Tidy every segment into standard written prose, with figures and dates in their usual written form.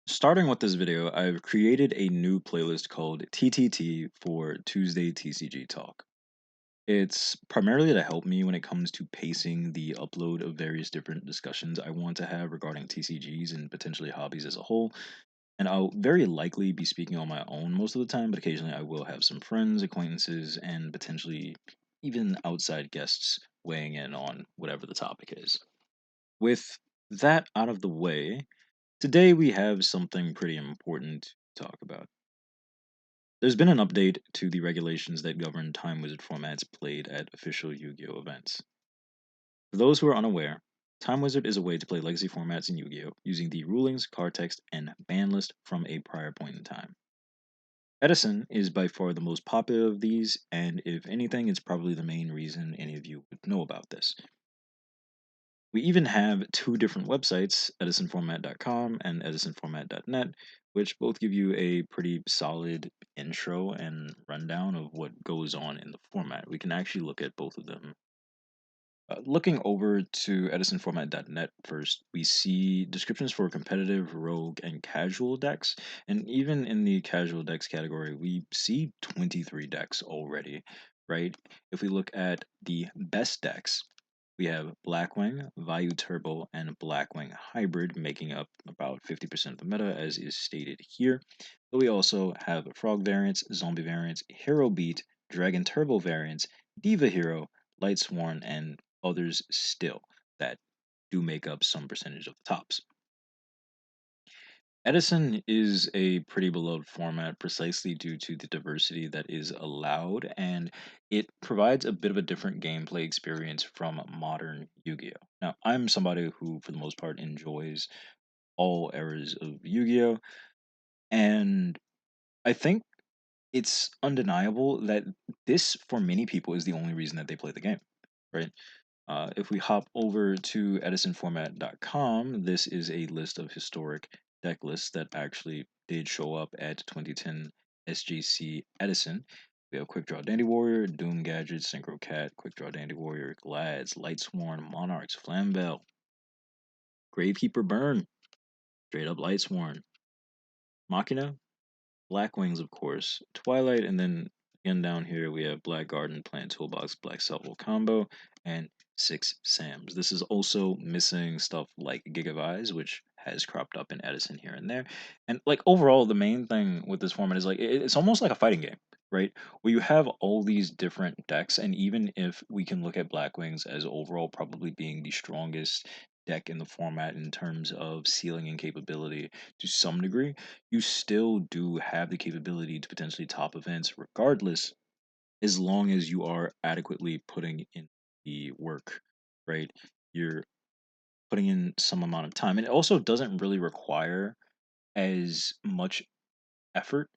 Starting with this video, I've created a new playlist called TTT for Tuesday TCG Talk. It's primarily to help me when it comes to pacing the upload of various different discussions I want to have regarding TCGs and potentially hobbies as a whole. And I'll very likely be speaking on my own most of the time, but occasionally I will have some friends, acquaintances, and potentially even outside guests weighing in on whatever the topic is. With that out of the way, today we have something pretty important to talk about. There's been an update to the regulations that govern Time Wizard formats played at official Yu Gi Oh! Events. For those who are unaware, Time Wizard is a way to play legacy formats in Yu Gi Oh! Using the rulings, card text, and ban list from a prior point in time. Edison is by far the most popular of these, and if anything, it's probably the main reason any of you would know about this. We even have two different websites, edisonformat.com and edisonformat.net, which both give you a pretty solid intro and rundown of what goes on in the format. We can actually look at both of them. Looking over to edisonformat.net first, we see descriptions for competitive, rogue, and casual decks. And even in the casual decks category, we see 23 decks already, right? If we look at the best decks, we have Blackwing, Vayu Turbo, and Blackwing Hybrid making up about 50% of the meta, as is stated here. But we also have Frog variants, Zombie variants, Hero Beat, Dragon Turbo variants, Diva Hero, Light Sworn, and others still that do make up some percentage of the tops. Edison is a pretty beloved format precisely due to the diversity that is allowed, and it provides a bit of a different gameplay experience from modern Yu Gi Oh! Now, I'm somebody who, for the most part, enjoys all eras of Yu Gi Oh! And I think it's undeniable that this, for many people, is the only reason that they play the game, right? If we hop over to edisonformat.com, this is a list of historic deck lists that actually did show up at 2010 SJC Edison. We have Quick Draw Dandy Warrior, Doom Gadget, Synchro Cat, Quick Draw Dandy Warrior, Glads, Lightsworn, Monarchs, Flamvel, Gravekeeper Burn, straight up Lightsworn, Machina, Black Wings, of course, Twilight, and then again down here we have Black Garden, Plant Toolbox, Black Salvo combo, and six Sams. This is also missing stuff like Gigavise, which has cropped up in Edison here and there. And like overall, the main thing with this format is like it's almost like a fighting game, right? Where you have all these different decks, and even if we can look at Black Wings as overall probably being the strongest deck in the format in terms of ceiling and capability to some degree, you still do have the capability to potentially top events regardless, as long as you are adequately putting in the work, right? You're putting in some amount of time. And it also doesn't really require as much effort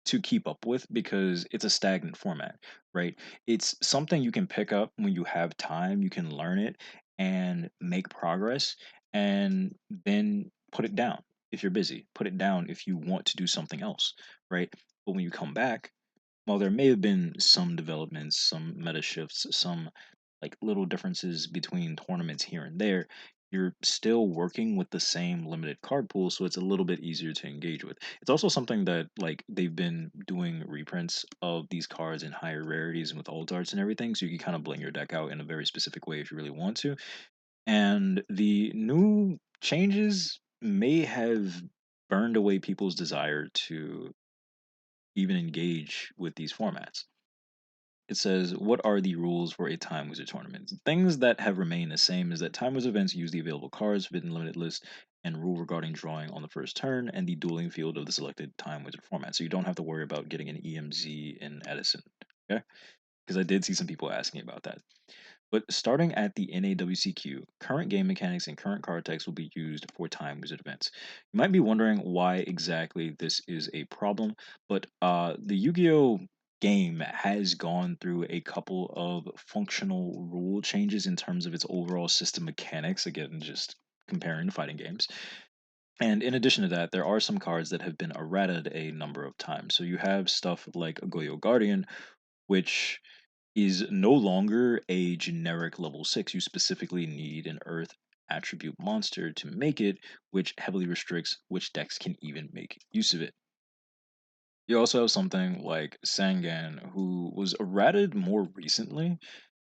to keep up with because it's a stagnant format, right? It's something you can pick up when you have time, you can learn it and make progress and then put it down if you're busy. Put it down if you want to do something else, right? But when you come back, while there may have been some developments, some meta shifts, some like little differences between tournaments here and there, you're still working with the same limited card pool, so it's a little bit easier to engage with. It's also something that like they've been doing reprints of these cards in higher rarities and with alt arts and everything, so you can kind of bling your deck out in a very specific way if you really want to. And the new changes may have burned away people's desire to even engage with these formats. It says, what are the rules for a Time Wizard tournament? Things that have remained the same is that Time Wizard events use the available cards within limited list and rule regarding drawing on the first turn and the dueling field of the selected Time Wizard format. So you don't have to worry about getting an EMZ in Edison. Okay? Because I did see some people asking about that. But starting at the NAWCQ, current game mechanics and current card text will be used for Time Wizard events. You might be wondering why exactly this is a problem, but the Yu Gi Oh! Game has gone through a couple of functional rule changes in terms of its overall system mechanics, again, just comparing to fighting games. And in addition to that, there are some cards that have been errated a number of times. So you have stuff like Goyo Guardian, which is no longer a generic level 6. You specifically need an Earth attribute monster to make it, which heavily restricts which decks can even make use of it. You also have something like Sangan, who was errated more recently,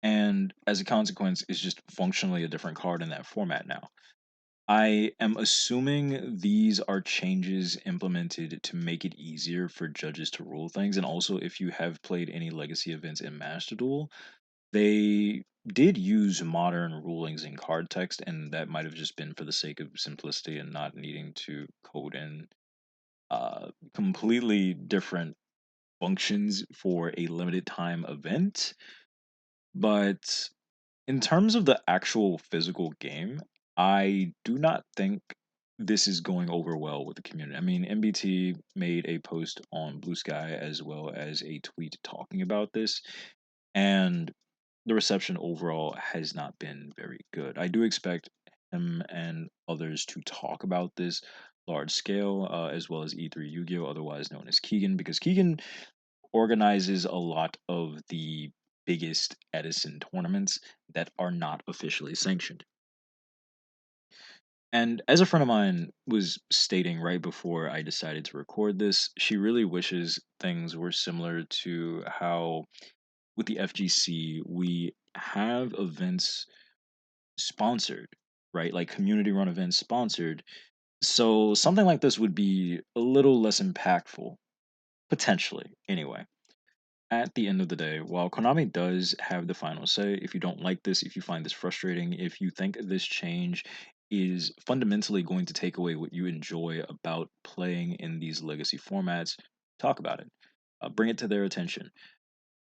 and as a consequence, is just functionally a different card in that format now. I am assuming these are changes implemented to make it easier for judges to rule things. And also, if you have played any legacy events in Master Duel, they did use modern rulings in card text, and that might have just been for the sake of simplicity and not needing to code in completely different functions for a limited time event. But in terms of the actual physical game, I do not think this is going over well with the community. I mean, MBT made a post on Blue Sky as well as a tweet talking about this, and the reception overall has not been very good. I do expect him and others to talk about this large scale, as well as E3 Yu-Gi-Oh, otherwise known as Keegan, because Keegan organizes a lot of the biggest Edison tournaments that are not officially sanctioned. And as a friend of mine was stating right before I decided to record this, she really wishes things were similar to how with the FGC we have events sponsored, right? Like community run events sponsored. So something like this would be a little less impactful, potentially, anyway. At the end of the day, while Konami does have the final say, if you don't like this, if you find this frustrating, if you think this change is fundamentally going to take away what you enjoy about playing in these legacy formats, talk about it. Bring it to their attention.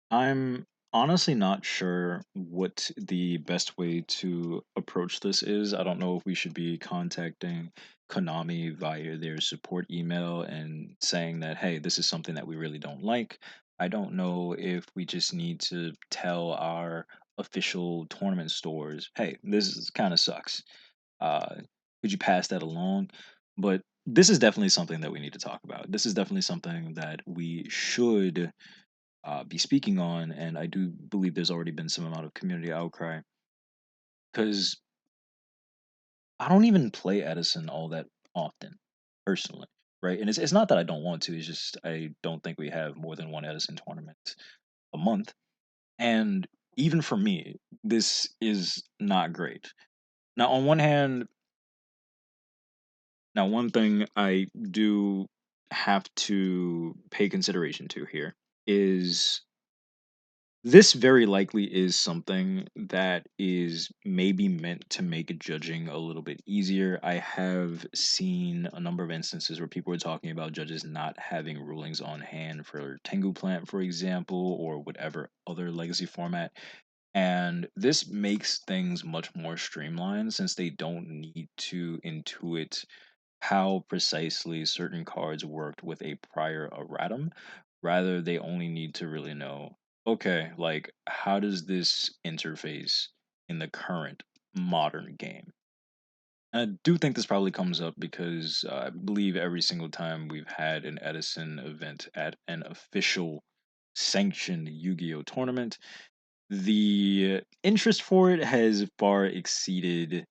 I'm honestly not sure what the best way to approach this is. I don't know if we should be contacting Konami via their support email and saying that, hey, this is something that we really don't like. I don't know if we just need to tell our official tournament stores, hey, this kind of sucks. Uh, could you pass that along? But this is definitely something that we need to talk about. This is definitely something that we should be speaking on, and I do believe there's already been some amount of community outcry because I don't even play Edison all that often, personally, right? And it's not that I don't want to; it's just I don't think we have more than one Edison tournament a month, and even for me, this is not great. Now, on one hand, now one thing I do have to pay consideration to here is this very likely is something that is maybe meant to make judging a little bit easier. I have seen a number of instances where people are talking about judges not having rulings on hand for Tengu Plant, for example, or whatever other legacy format. And this makes things much more streamlined since they don't need to intuit how precisely certain cards worked with a prior erratum. Rather, they only need to really know, okay, like, how does this interface in the current modern game? And I do think this probably comes up because I believe every single time we've had an Edison event at an official sanctioned Yu Gi Oh tournament, the interest for it has far exceeded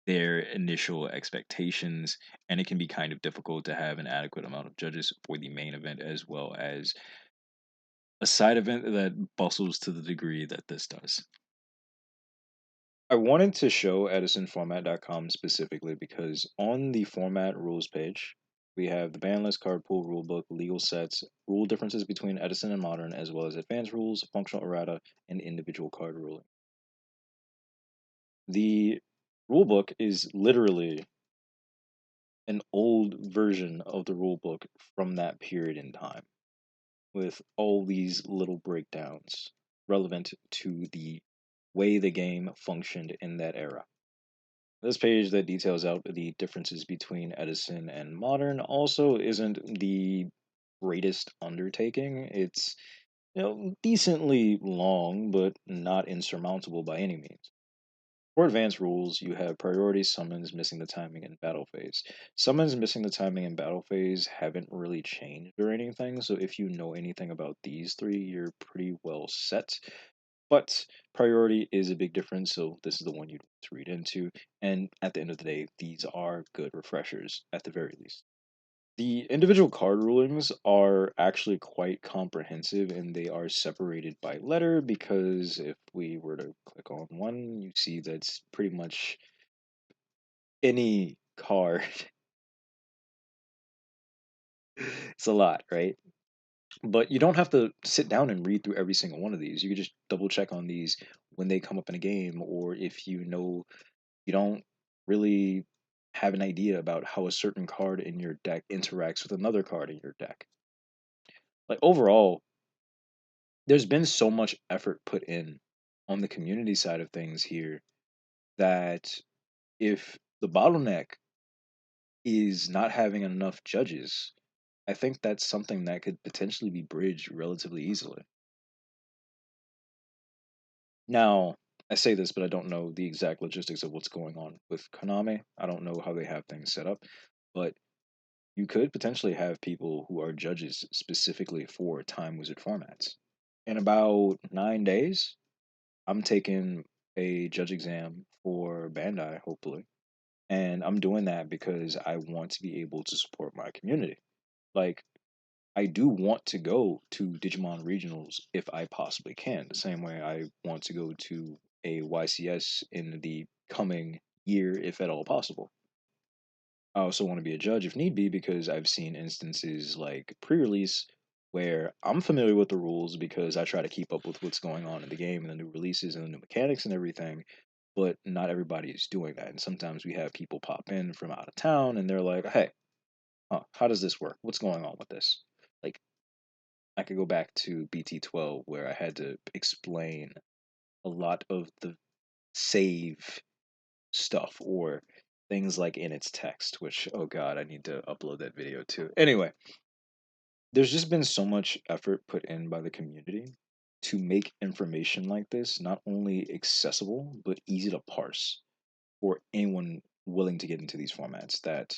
their initial expectations, and it can be kind of difficult to have an adequate amount of judges for the main event as well as a side event that bustles to the degree that this does. I wanted to show EdisonFormat.com specifically because on the format rules page, we have the ban list, card pool, rulebook, legal sets, rule differences between Edison and modern, as well as advanced rules, functional errata, and individual card ruling. The rulebook is literally an old version of the rulebook from that period in time with all these little breakdowns relevant to the way the game functioned in that era. This page that details out the differences between Edison and modern also isn't the greatest undertaking. It's decently long, but not insurmountable by any means. For advanced rules, you have priority summons missing the timing and battle phase. Summons missing the timing and battle phase haven't really changed or anything, so if you know anything about these three, you're pretty well set. But priority is a big difference, so this is the one you'd want to read into. And at the end of the day, these are good refreshers at the very least. The individual card rulings are actually quite comprehensive and they are separated by letter because if we were to click on one, you see that's pretty much any card. It's a lot, right? But you don't have to sit down and read through every single one of these. You can just double check on these when they come up in a game, or if you know you don't really have an idea about how a certain card in your deck interacts with another card in your deck. Like overall, there's been so much effort put in on the community side of things here that if the bottleneck is not having enough judges, I think that's something that could potentially be bridged relatively easily. Now, I say this, but I don't know the exact logistics of what's going on with Konami. I don't know how they have things set up, but you could potentially have people who are judges specifically for Time Wizard formats. In about 9 days, I'm taking a judge exam for Bandai, hopefully. And I'm doing that because I want to be able to support my community. Like, I do want to go to Digimon regionals if I possibly can. The same way I want to go to a YCS in the coming year, if at all possible. I also want to be a judge if need be because I've seen instances like pre-release where I'm familiar with the rules because I try to keep up with what's going on in the game and the new releases and the new mechanics and everything, but not everybody is doing that. And sometimes we have people pop in from out of town and they're like, "Hey, how does this work? What's going on with this?" Like I could go back to BT12 where I had to explain a lot of the save stuff or things like in its text, which, oh God, I need to upload that video too. Anyway, there's just been so much effort put in by the community to make information like this not only accessible, but easy to parse for anyone willing to get into these formats. That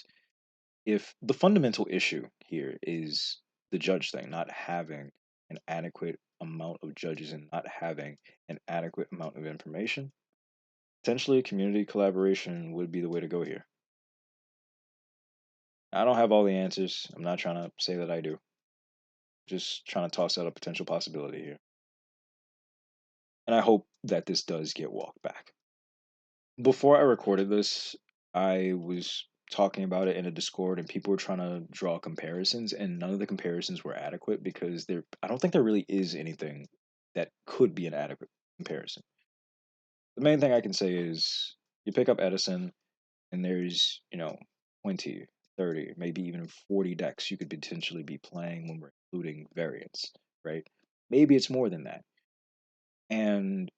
if the fundamental issue here is the judge thing, not having an adequate amount of judges and not having an adequate amount of information, potentially community collaboration would be the way to go here. I don't have all the answers. I'm not trying to say that I do. Just trying to toss out a potential possibility here. And I hope that this does get walked back. Before I recorded this, I was talking about it in a Discord and people were trying to draw comparisons and none of the comparisons were adequate because there I don't think there really is anything that could be an adequate comparison. The main thing I can say is you pick up Edison and there's, 20, 30, maybe even 40 decks you could potentially be playing when we're including variants, right? Maybe it's more than that. And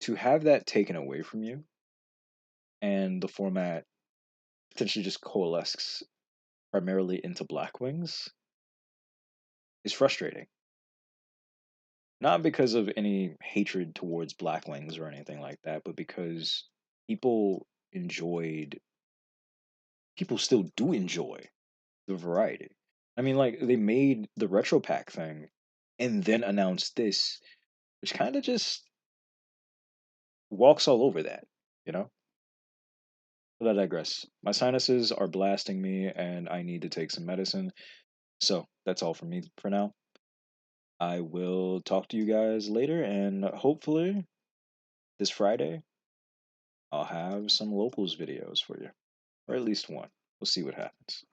to have that taken away from you and the format potentially just coalesces primarily into Blackwings is frustrating. Not because of any hatred towards Blackwings or anything like that, but because people enjoyed, people still do enjoy the variety. I mean, like, they made the Retro Pack thing and then announced this, which kind of just walks all over that, you know? But I digress. My sinuses are blasting me and I need to take some medicine. So that's all from me for now. I will talk to you guys later, and hopefully this Friday I'll have some locals videos for you, or at least one. We'll see what happens.